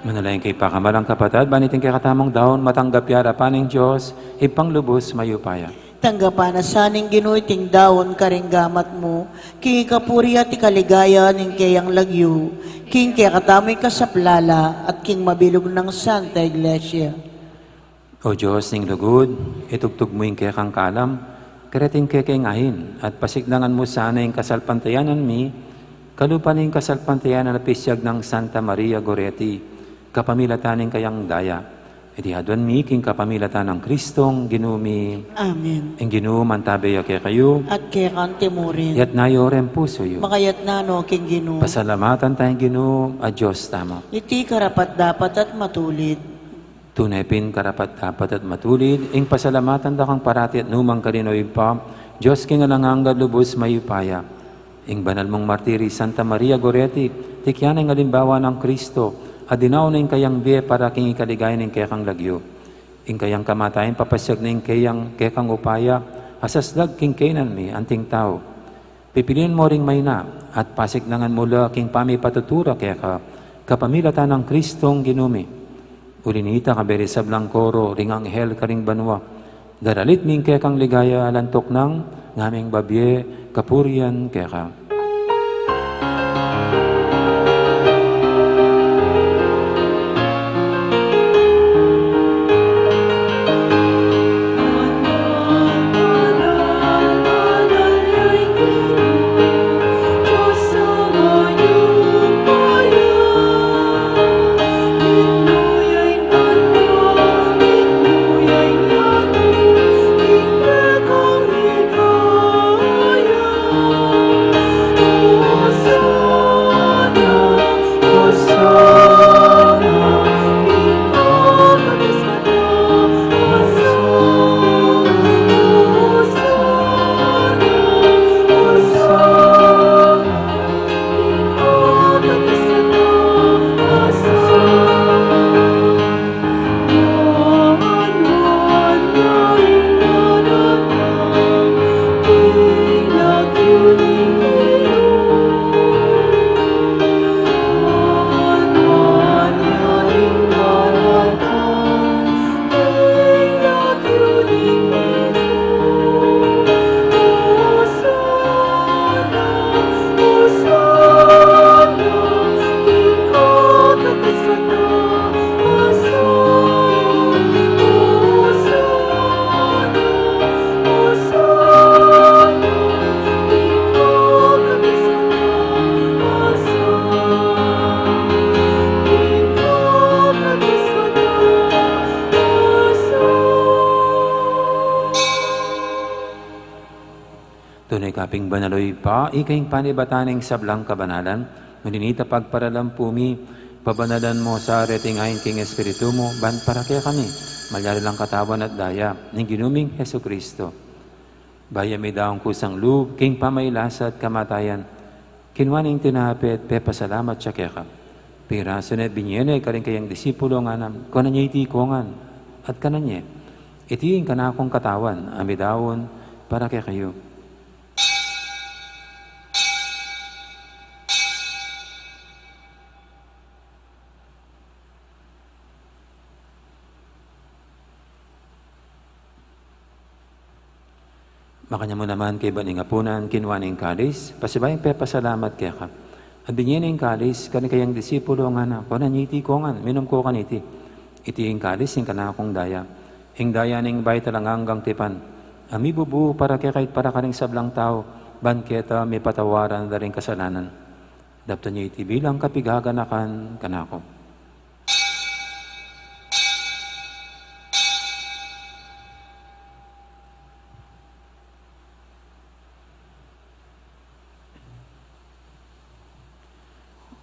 Manalayin kay pakamalang kapatad, baniting kay katamong daon, matanggap yara paning Diyos, ipanglubos mayupaya. Tanggapan na saning Ginoo ting dawon karing gamat mo, king ikapuri at ikaligaya ning kayang lagyo, king kaya katamoy kasaplala at king mabilog ng Santa Iglesia. O Diyos ning lugod, itugtog mo yung kaya kang kalam, karating kaya ngahin, at pasigdangan mo sana yung kasalpantayanan mi, kalupan yung kasalpantayanan na pisyag ng Santa Maria Goretti, kapamilataning kayang daya. Iti hadwan mi, king kapamilatan ng Kristong ginumi, Amen. ang ginuman tabi kay kayo, At kaya kante mo rin. yat nayorem puso yo. Makayat na no king ginu. Pasalamatan tayong ginu, a Diyos tamo. Iti karapat dapat at matulid. Tunay pin karapat dapat at matulid, ing pasalamatan da kang parati at numang kalinoy pa, Diyos king alanganga lubos mayupaya. Ing banal mong martiri Santa Maria Goretti, tikyan ang alimbawa ng Kristo, adinaw na ing kayang biye para king ikaligay ng kekang lagyo. Ing kayang kamatayin papasyag na ing kayang kekang upaya, asaslag king kainan mi, anting tao. Pipiliin mo ring may na, at pasiknangan mula king pami patutura keka, kapamilatan ng Kristong ginumi. Ulinita kaberi sablang koro, ring anghel karing banwa. Daralit ming kekang ligaya alantok ng ngaming babye, kapurian keka. Tunay kaping banaloy pa, ikaing panibataning sablang kabanalan, nguninita pagparalam pumi, pabanalan mo sa retingayin king Espiritu mo, ban para kaya kami, malyari lang katawan at daya, ng ginuming Heso Kristo. Baya may daong kusang loob, king pamailasa at kamatayan, kinwaning tinapit, pepasalamat siya kaya ka. Piraso na binyene ka rin kayang disipulo nga nam, kanan niya itikongan, at kanan niya, itiing kanakong katawan, amidawon, para kaya kayo. Makanya mo naman kay baning apunan, kinwaning kalis, pasibayang pepasalamat kaya ka. At binyaning kalis, kani kayang disipulo nga na, kung nanyiti ko nga, minum ko kaniti. Iti yung kalis, yung kanakong daya. Yung daya ning bay talanganggang tipan. Ami bubu para kaya kahit para kaning sablang tao, banketa may patawaran na rin kasalanan. Dapta niya iti bilang kapigaganakan kanako.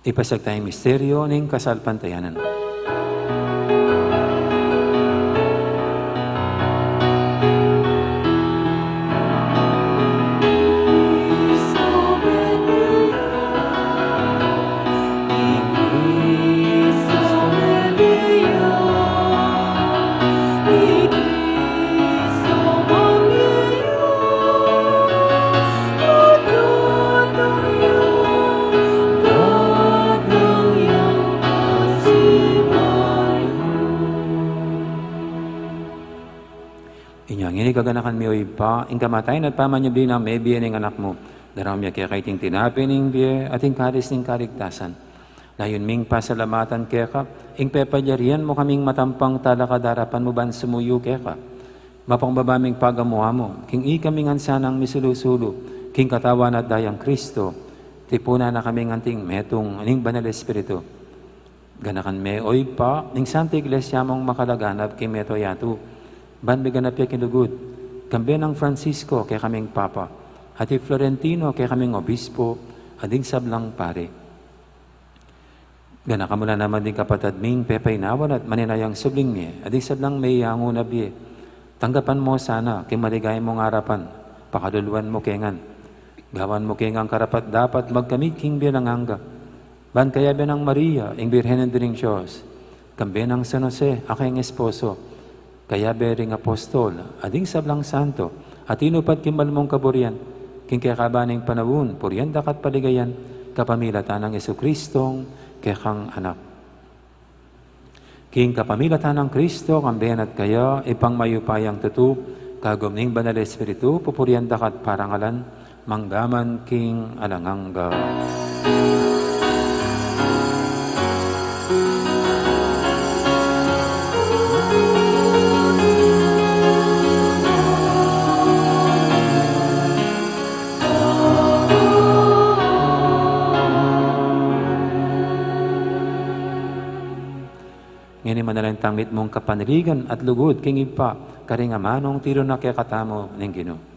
Ipasag tayong misteryo ng kasalpantayanan. Inyang ini kaganakan mi oy pa, ing kamatayin at pamanyabi na may biya ng anak mo. Daram niya kaya kaiting tinapi ning biya at ing kalis ning kaligtasan. Layon ming pasalamatan kaya ka, ing pepalyarian mo kaming matampang talakadarapan mo ban sumuyo kaya ka. Mapangbabaming pagamuha mo, king ikaming ansanang misulusulo, king katawan at dayang Kristo, tipuna na kaming anting metong aning banal Espiritu. Ganakan me oy pa, ning Santa Iglesia mong makalaganap kay meto yatu. Ban biganap ya kinugod. Kambi ng Francisco kay kaming Papa. Ati Florentino kay kaming Obispo. Ading sablang pare. Gana ka mula naman din kapatid ming pepay nawan at maninayang subling niya. Ading sablang may yango na biye. Tanggapan mo sana kay maligay mong harapan. Pakaluluan mo kengan. Gawan mo kengang karapat dapat magkamit king bilang hangga. Ban kaya ng Maria, ing Birhen ng Diyos. Kambi ng San Jose, aking esposo. Kaya bering apostol, ading sablang santo. At inupat kimbal mong kaburian. King kaya kabaning panawun, puriyan dakat paligayan. Kapamilatan ng Jesukristong kekang anak. King kapamilatan ng Kristo, kambihan at kaya, ipang mayupayang tutu, kagumning banal espiritu, pupurian dakat parangalan, manggaman king alangangga. Ngayon manalang tanglit mong kapanirigan at lugod king ipa, karingamanong tiro na kaya katamo ng Ginoo.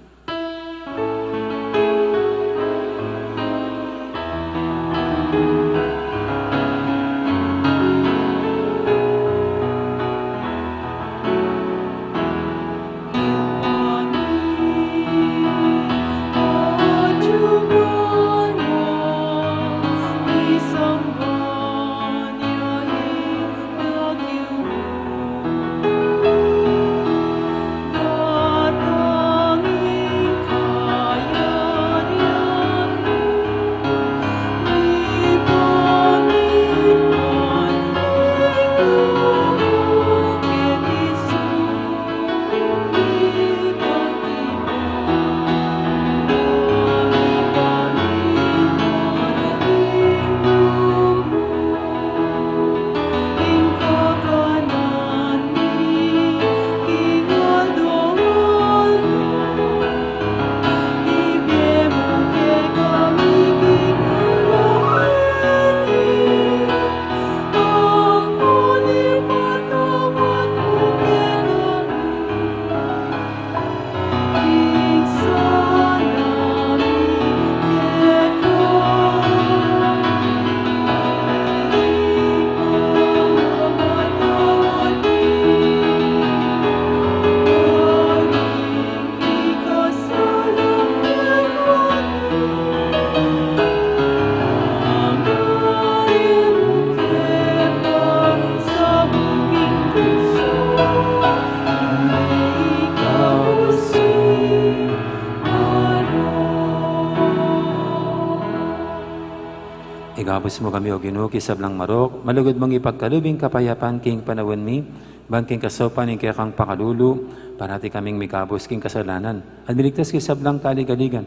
Igabos mo kami o Ginoo kisablang marok, malugod mong ipagkalubing kapayapan king panawon mi, bangking kasopan ing kaya kang pakalulu, parati kaming mikabos king kasalanan, at miligtas kisablang kaligaligan.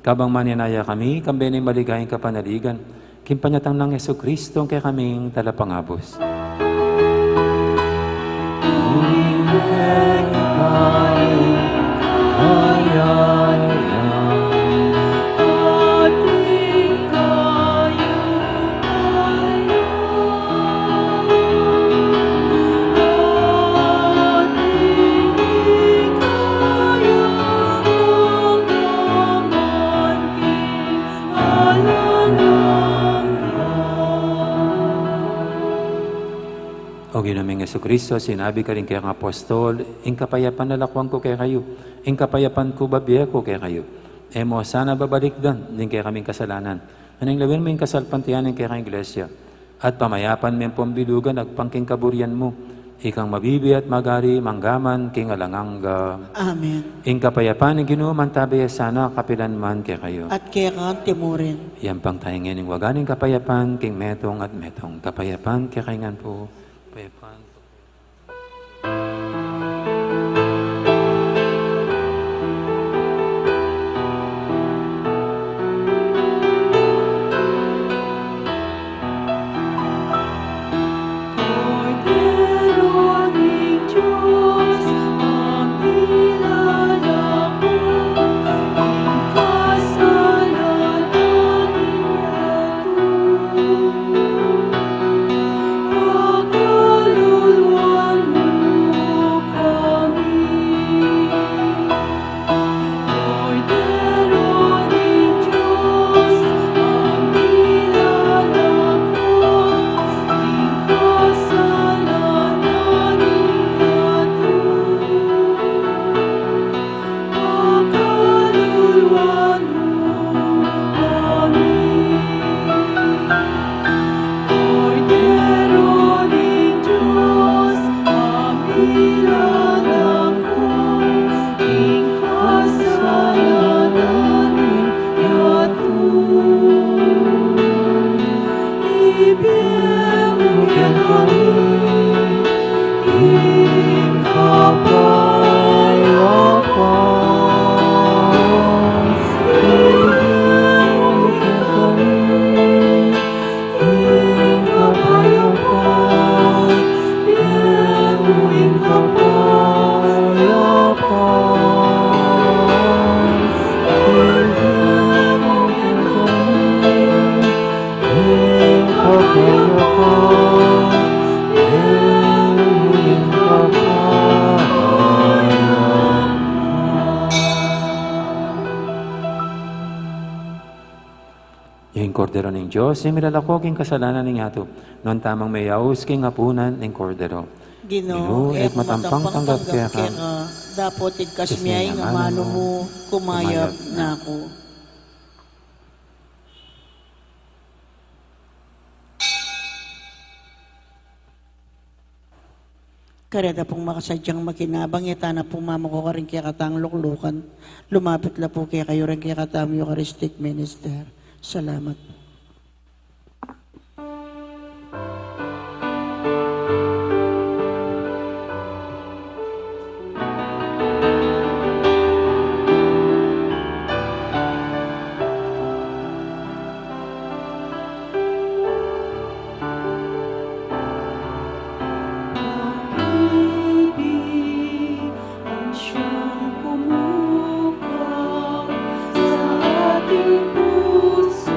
Kabang maninaya kami, kambenay maligayang kapanaligan, kimpanyatang ng Jesucristo kaya kaming talapangabos. O ginaming Jesucristo, sinabi ka rin kaya ng apostol, ing kapayapan na lakwang ko kaya kayo, ing kapayapan ko babiya ko kaya kayo. Emo, sana babalik dan, din kaya kaming kasalanan. Anong lawin mo yung kasalpantiyanin kaya kang iglesia? At pamayapan mo yung pambilugan at pangking kaburian mo. Ikang mabibi at magari, manggaman, king alangangga. Amen. Ing kapayapan ng Ginoo man tabi sana kapilan man kaya kayo. At kaya kang timurin. Yan pang tayong ng waganing kapayapan, king metong at metong. Kapayapan kaya kaingan po. Kapayapan. Yung kordero ng Diyos, yung milalakoging kasalanan ng ato, noon tamang may yaus king apunan ng kordero. Ginoo, et matampang tanggap kaya ka, dapat igkas Kasi miyay nga nga mano ano mo, kumayab kumayab na ako. Kareda pong makasadyang makinabang, yata na pong mama ko ka rin kaya katang luklukan. Lumapit la po kaya kayo rin kaya katang Eucharistic Minister. Salamat. Pag-ibig ang siyang pumukaw sa ating puso.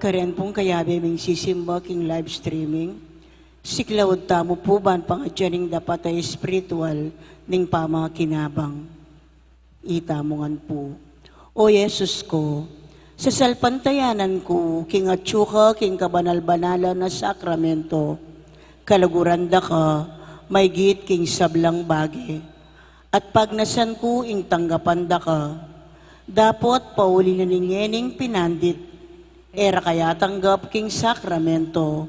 Karen pong kayabi ming sisimba king live streaming. Siklawad tamo po ban pangadyaning dapat ay spiritual ning pamakinabang. Itamongan po. O Yesus ko, sa salpantayanan ko, king atsuka, king kabanal-banala na sakramento, kalaguranda ka, may git king sablang bagi. At pagnasan ko, ing tanggapanda ka, dapat pauli na ningening pinandit, era kaya tanggap king sakramento,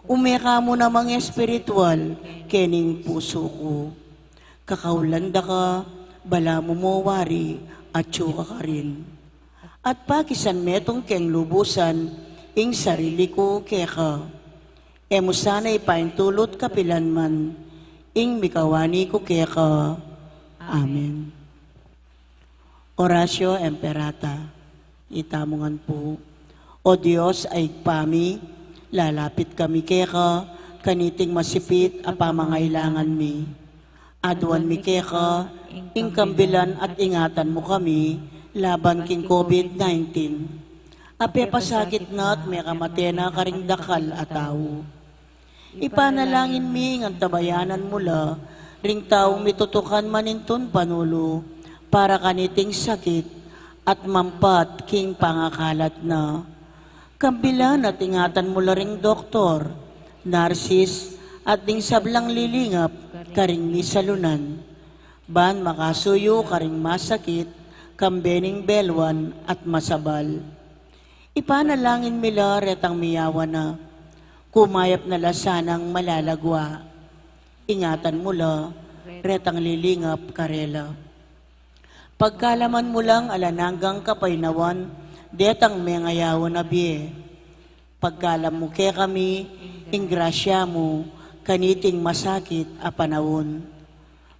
umeka mo namang espiritual, kening puso ko. Kakaulanda ka, bala mo mo wari, at tsuka ka rin. At pakisan metong keng lubusan, ing sarili ko keka. Emo sana ipaintulot kapilan man, ing mikawani ko keka. Amen. Oratio Imperata, itamongan po. O Diyos ay pami, lalapit kami keka, kaniting masipit a pamangailangan mi. Aduan mi keka, ing kambilan at ingatan mo kami, laban king COVID-19. Ape pasakit na at may kamatena karing dakal at tao. Ipanalangin mi ng tabayanan mula, ring taong mitutukan maninton panulo, para kaniting sakit at mampat king pangakalat na. Kambilan at ingatan mo ring doktor, narsis at ding sablang lilingap, karing misalunan. Ban makasuyo karing masakit, kambening belwan at masabal. Ipanalangin mila retang miyawa na, kumayap na lasanang malalagwa. Ingatan mo la, retang lilingap karela. Pagkalaman mo lang alananggang kapainawan, detang mengayawan na biye. Pagkalam mo ke kami, ingrasya mo, kaniting masakit a panawon.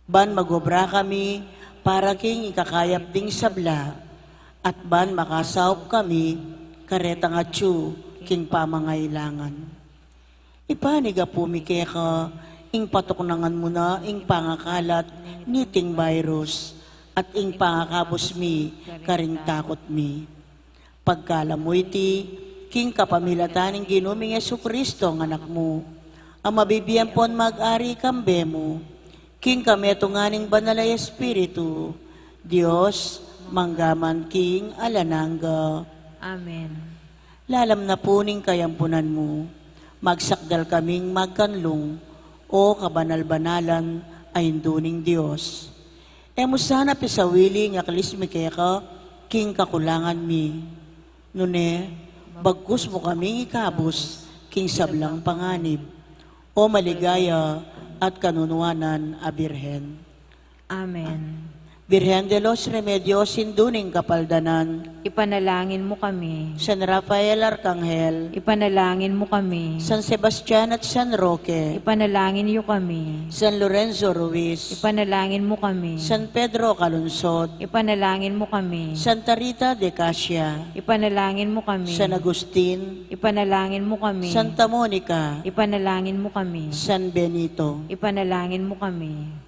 Ban magobra kami, para king ikakayap ding sabla, at ban makasaup kami, karetang atsu, king pamangailangan. Ipaniga pumike ka, ing patuknangan mo na, ing pangakalat, niting virus, at ing pangakabos mi, karing takot mi. Pagkala mo iti, king kapamilataning ginuming Jesucristo ang anak mo, ang mabibiyan pon mag-ari kambe mo, king kametunganing banalay Espiritu, Diyos, manggaman king alanangga. Amen. Lalam na puning kayampunan mo, magsakdal kaming magkanlong, o kabanal-banalan ay duning Diyos. Emo sana pisawili nga kalismikeka, king kakulangan mi. Nune, bagkus mo kaming ikabos, king sablang panganib, o maligaya at kanunuanan a Birhen. Amen. Birhen de los Remedios, sinduning kapaldanan, Ipanalangin mo kami. San Rafael Arcangel, Ipanalangin mo kami. San Sebastian at San Roque, Ipanalangin niyo kami. San Lorenzo Ruiz, Ipanalangin mo kami. San Pedro Calungsod, Ipanalangin mo kami. Santa Rita de Casia, Ipanalangin mo kami. San Agustin, Ipanalangin mo kami. Santa Monica, Ipanalangin mo kami. San Benito. Ipanalangin mo kami.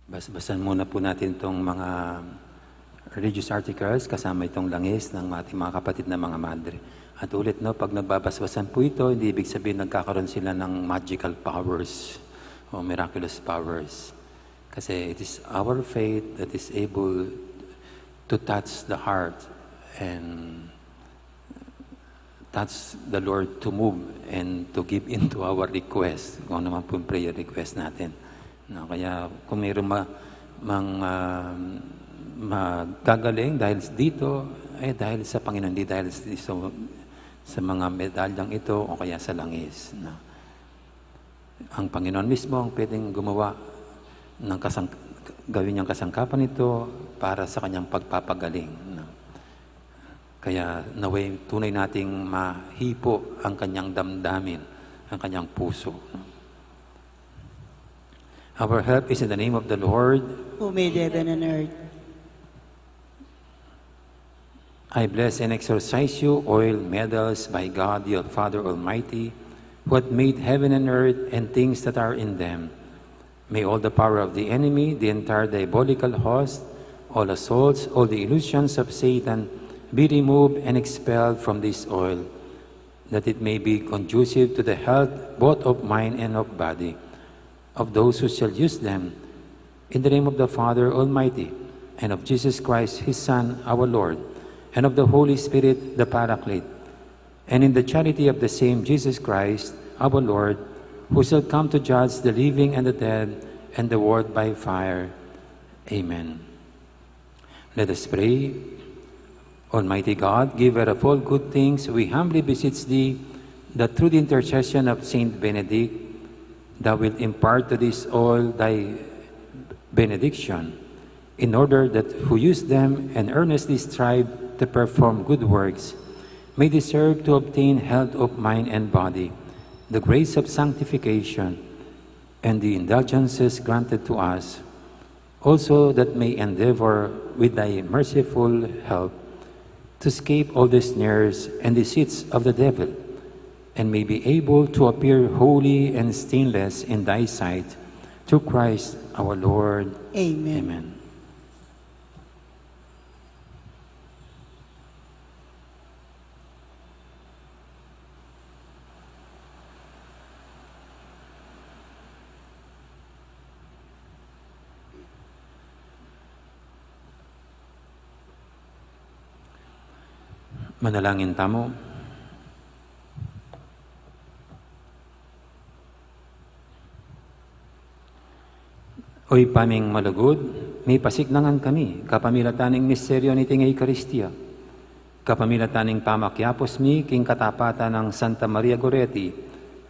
Basbasan muna po natin itong mga religious articles kasama itong langis ng ating mga kapatid na mga madre. At ulit, no, pag nagbabasbasan po ito, hindi ibig sabihin nagkakaroon sila ng magical powers o miraculous powers. Kasi it is our faith that is able to touch the heart and touch the Lord to move and to give into our request. Kung ano naman po yung prayer request natin. No, kaya kung mayroong magagaling dahil dito, dahil sa Panginoon, hindi dahil sa mga medalyang ito o kaya sa langis. No. Ang Panginoon mismo ang pwedeng gumawa ng gawin niyang kasangkapan ito para sa kanyang pagpapagaling. No. Kaya naway tunay nating mahipo ang kanyang damdamin, ang kanyang puso. No. Our help is in the name of the Lord, who made heaven and earth. I bless and exorcise you, oil medals by God, the Father Almighty, who hath made heaven and earth and things that are in them. May all the power of the enemy, the entire diabolical host, all assaults, all the illusions of Satan be removed and expelled from this oil, that it may be conducive to the health both of mind and of body, of those who shall use them. In the name of the Father Almighty, and of Jesus Christ, his Son, our Lord, and of the Holy Spirit, the Paraclete, and in the charity of the same Jesus Christ, our Lord, who shall come to judge the living and the dead, and the world by fire. Amen. Let us pray. Almighty God, giver of all good things, we humbly beseech Thee that through the intercession of Saint Benedict, Thou wilt impart to this oil Thy benediction, in order that who use them and earnestly strive to perform good works may deserve to obtain health of mind and body, the grace of sanctification, and the indulgences granted to us, also that may endeavor with Thy merciful help to escape all the snares and deceits of the devil, and may be able to appear holy and stainless in Thy sight, through Christ our Lord. Amen. Amen. Manalangin tamo. Oy paming malugod, may pasignangan kami, kapamilataning misteryo ni Tingay Eucharistia, kapamilataning pamakyapos mi, king katapatan ng Santa Maria Goretti,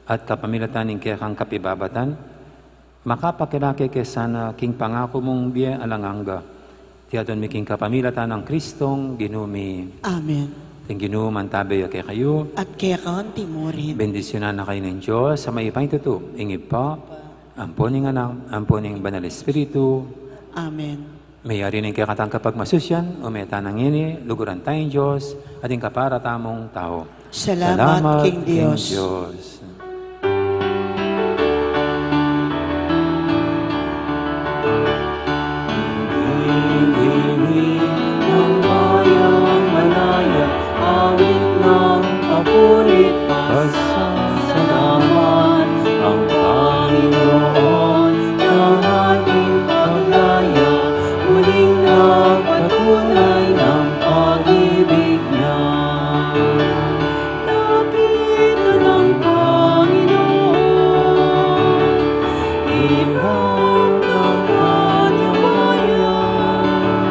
at kapamilataning kekang kapibabatan, makapakilake kesana king pangako mong biya alanganga, tiyadon mi king kapamilatan ng Kristong ginumi. Amen. Ting ginuman tabi kay kayo, At kaya kaunti mo rin. bendisyonan na kayo ng Diyos sa may ipangituto, ingib pa, amponing anak, amponing banal Espiritu, Amen. mayari ng kakatang kapag masusyan, o may tanang ini, luguran tayong Diyos, ating kapara tamong tao. Salamat, King Diyos. Diyos. ng bayang malaya, awit ng papurit, pasasalamat ang Panginoon ng ating paglaya, muling nagpatunay ng pag-ibig niya. Nakita ng Panginoon, ibang ng kanyang bayan,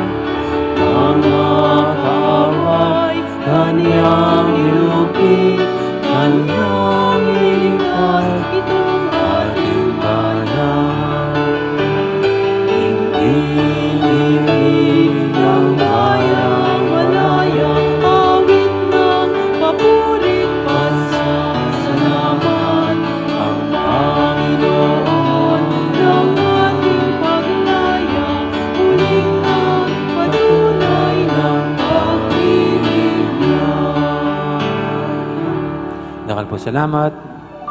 mga kaaway, kanyang ilupit, kanyang ililigtas, itong ating bayan. Ibig ng bayang malaya, awit ng papurit, pasasalamat ang Panginoon ng ating paglaya, muling nagpatunay ng pag-ibig niya. Dakal po salamat,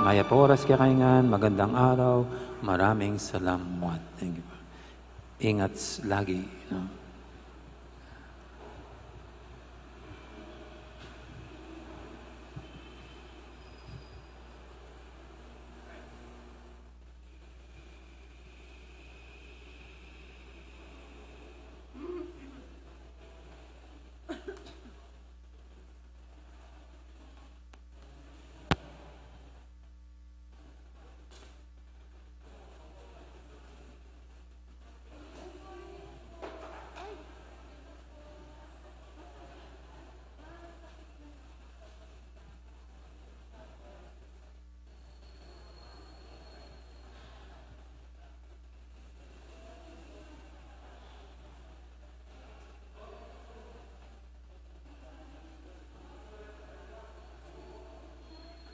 maya po oras kaya kaingan, magandang araw, maraming salamat. Thank you. Ingat lagi. No?